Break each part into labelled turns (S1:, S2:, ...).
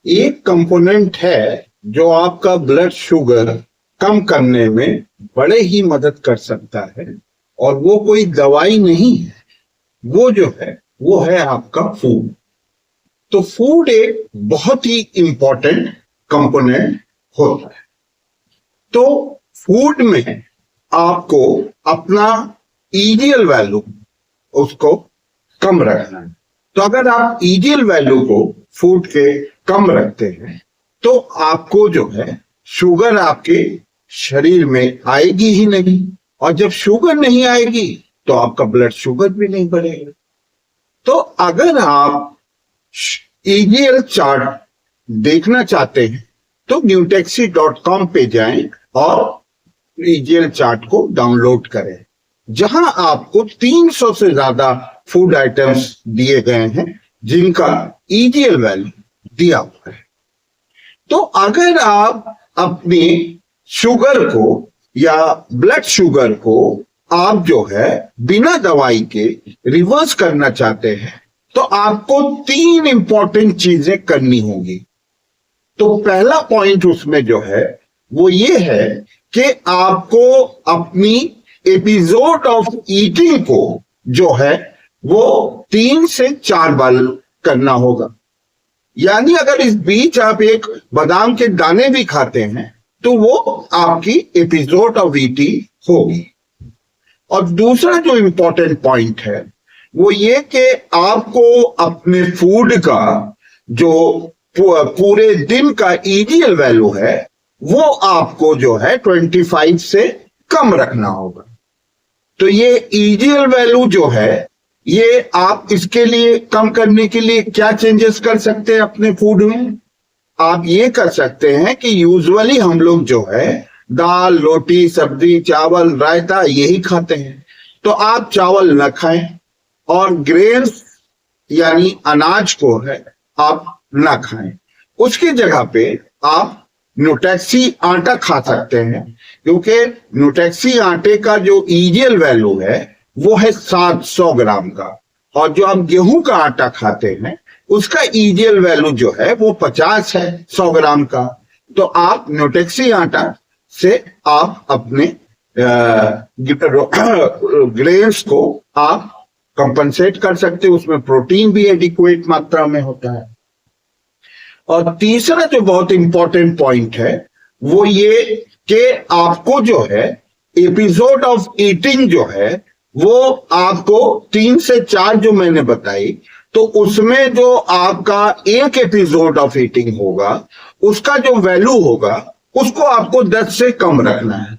S1: एक कंपोनेंट है जो आपका ब्लड शुगर कम करने में बड़े ही मदद कर सकता है, और वो कोई दवाई नहीं है, वो जो है वो है आपका फूड। तो फूड एक बहुत ही इंपॉर्टेंट कंपोनेंट होता है। तो फूड में आपको अपना ईडियल वैल्यू उसको कम रखना है। तो अगर आप ईडियल वैल्यू को फूड के कम रखते हैं तो आपको जो है शुगर आपके शरीर में आएगी ही नहीं, और जब शुगर नहीं आएगी तो आपका ब्लड शुगर भी नहीं बढ़ेगा। तो अगर आप ईजीएल चार्ट देखना चाहते हैं तो newtaxi.com पे जाएं और ईजीएल चार्ट को डाउनलोड करें, जहां आपको 300 से ज्यादा फूड आइटम्स दिए गए हैं जिनका ईजीएल वैल्यू दिया हुआ है। तो अगर आप अपनी शुगर को या ब्लड शुगर को आप जो है बिना दवाई के रिवर्स करना चाहते हैं तो आपको 3 इंपॉर्टेंट चीजें करनी होंगी। तो पहला पॉइंट उसमें जो है वो ये है कि आपको अपनी एपिसोड ऑफ ईटिंग को जो है वो 3 से 4 बार करना होगा। यानी अगर इस बीच आप एक बादाम के दाने भी खाते हैं तो वो आपकी एपिसोड ऑफ ईटिंग होगी। और दूसरा जो इंपॉर्टेंट पॉइंट है वो ये कि आपको अपने फूड का जो पूरे दिन का ईडियल वैल्यू है वो आपको जो है 25 से कम रखना होगा। तो ये ईडियल वैल्यू जो है ये आप इसके लिए कम करने के लिए क्या चेंजेस कर सकते हैं अपने फूड में। आप ये कर सकते हैं कि यूजुअली हम लोग जो है दाल, रोटी, सब्जी, चावल, रायता यही खाते हैं, तो आप चावल न खाएं और ग्रेन्स यानी अनाज को है आप ना खाएं। उसकी जगह पे आप न्यूटैक्सी आटा खा सकते हैं, क्योंकि न्यूटैक्सी आटे का जो ईडियल वैल्यू है वो है 700 ग्राम का, और जो आप गेहूं का आटा खाते हैं उसका ईडियल वैल्यू जो है वो 50 है 100 ग्राम का। तो आप न्यूटैक्सी आटा से आप अपने ग्रेन्स को आप कंपनसेट कर सकते हैं, उसमें प्रोटीन भी एडिक्वेट मात्रा में होता है। और तीसरा जो बहुत इंपॉर्टेंट पॉइंट है वो ये कि आपको जो है एपिसोड ऑफ ईटिंग जो है वो आपको 3 से 4 जो मैंने बताई, तो उसमें जो आपका एक एपिसोड ऑफ ईटिंग होगा उसका जो वैल्यू होगा उसको आपको 10 से कम रखना है।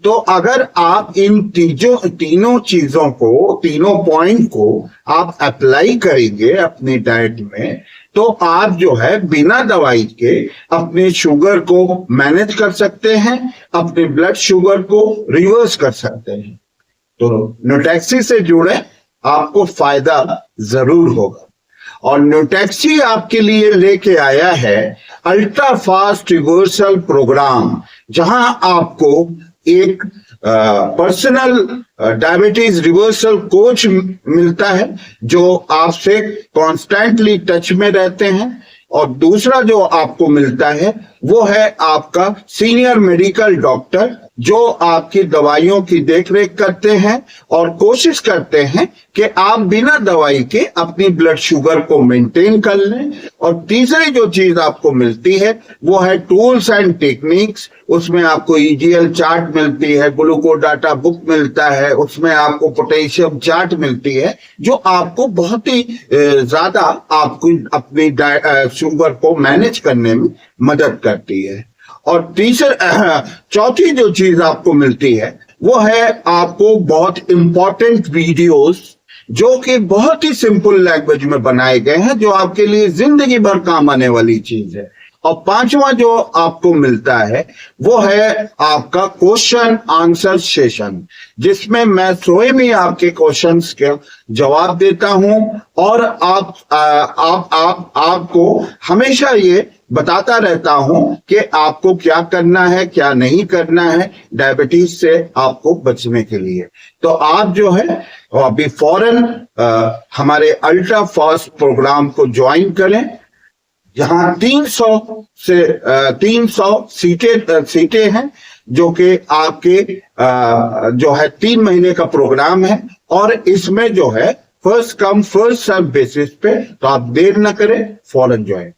S1: तो अगर आप इन तीनों चीजों को, तीनों पॉइंट को आप अप्लाई करेंगे अपनी डाइट में तो आप जो है बिना दवाई के अपने शुगर को मैनेज कर सकते हैं, अपने ब्लड शुगर को रिवर्स कर सकते हैं। तो न्यूटैक्सी से जुड़े आपको फायदा जरूर होगा। और न्यूटैक्सी आपके लिए लेके आया है अल्ट्रा फास्ट रिवर्सल प्रोग्राम, जहां आपको एक पर्सनल डायबिटीज रिवर्सल कोच मिलता है जो आपसे कॉन्स्टेंटली टच में रहते हैं, और दूसरा जो आपको मिलता है वो है आपका सीनियर मेडिकल डॉक्टर जो आपकी दवाइयों की देखरेख करते हैं और कोशिश करते हैं कि आप बिना दवाई के अपनी ब्लड शुगर को मेंटेन कर लें। और तीसरी जो चीज आपको मिलती है वो है टूल्स एंड टेक्निक्स। उसमें आपको ईजीएल चार्ट मिलती है, ग्लूको डाटा बुक मिलता है, उसमें आपको पोटेशियम चार्ट मिलती है जो आपको बहुत ही ज्यादा आपको अपनी शुगर को मैनेज करने में मदद करती है। और चौथी जो चीज आपको मिलती है वो है आपको बहुत इंपॉर्टेंट वीडियोस जो कि बहुत ही सिंपल लैंग्वेज में बनाए गए हैं, जो आपके लिए जिंदगी भर काम आने वाली चीज है। और पांचवा जो आपको मिलता है वो है आपका क्वेश्चन आंसर सेशन, जिसमें मैं स्वयं ही आपके क्वेश्चंस के जवाब देता हूं और आपको हमेशा ये बताता रहता हूं कि आपको क्या करना है क्या नहीं करना है डायबिटीज से आपको बचने के लिए। तो आप जो है अभी फौरन हमारे अल्ट्रा फास्ट प्रोग्राम को ज्वाइन करें, यहाँ 300 सीटें हैं, जो कि आपके जो है 3 महीने का प्रोग्राम है। और इसमें जो है first come first serve basis पे, तो आप देर न करें, फौरन ज्वाइन।